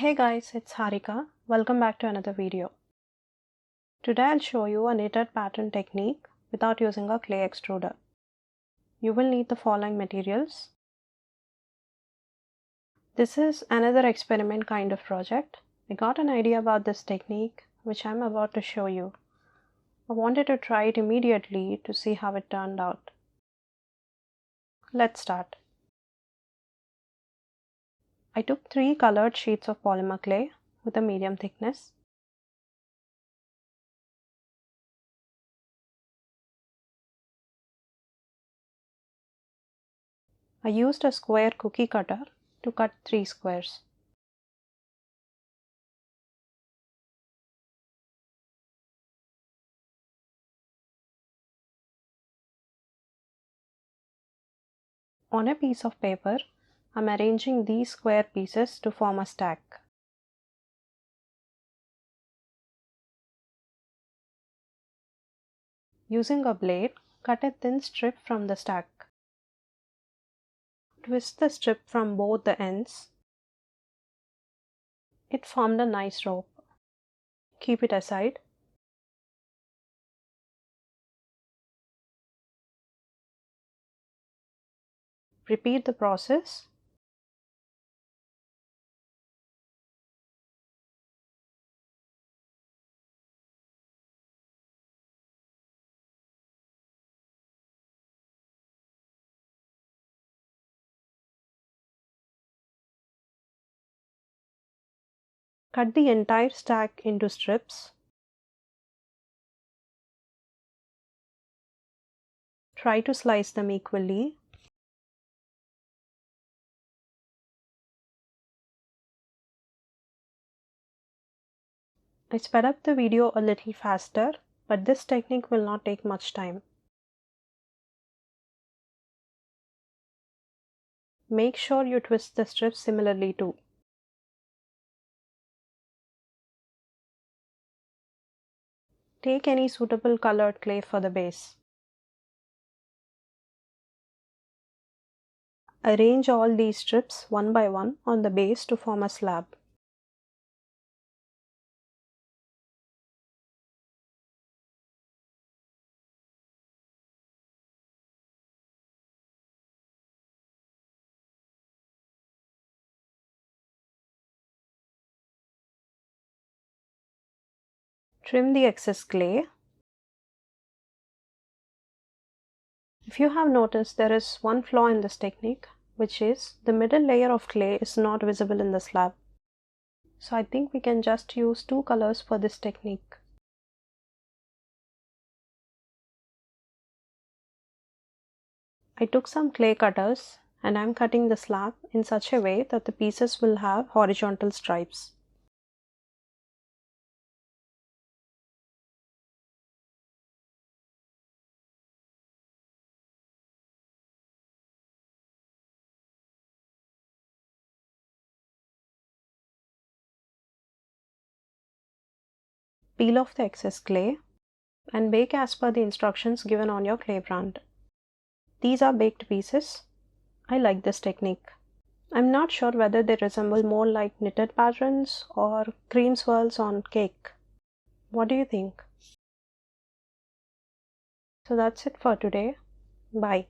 Hey guys, it's Harika. Welcome back to another video. Today I'll show you a knitted pattern technique without using a clay extruder. You will need the following materials. This is another experiment kind of project. I got an idea about this technique which I'm about to show you. I wanted to try it immediately to see how it turned out. Let's start. I took 3 colored sheets of polymer clay with a medium thickness. I used a square cookie cutter to cut 3 squares. On a piece of paper, I'm arranging these square pieces to form a stack. Using a blade, cut a thin strip from the stack. Twist the strip from both the ends. It formed a nice rope. Keep it aside. Repeat the process. Cut the entire stack into strips. Try to slice them equally. I sped up the video a little faster, but this technique will not take much time. Make sure you twist the strips similarly too. Take any suitable colored clay for the base. Arrange all these strips one by one on the base to form a slab. Trim the excess clay. If you have noticed, there is one flaw in this technique, which is the middle layer of clay is not visible in the slab. So I think we can just use 2 colors for this technique. I took some clay cutters and I'm cutting the slab in such a way that the pieces will have horizontal stripes. Peel off the excess clay and bake as per the instructions given on your clay brand. These are baked pieces. I like this technique. I'm not sure whether they resemble more like knitted patterns or cream swirls on cake. What do you think? So that's it for today. Bye.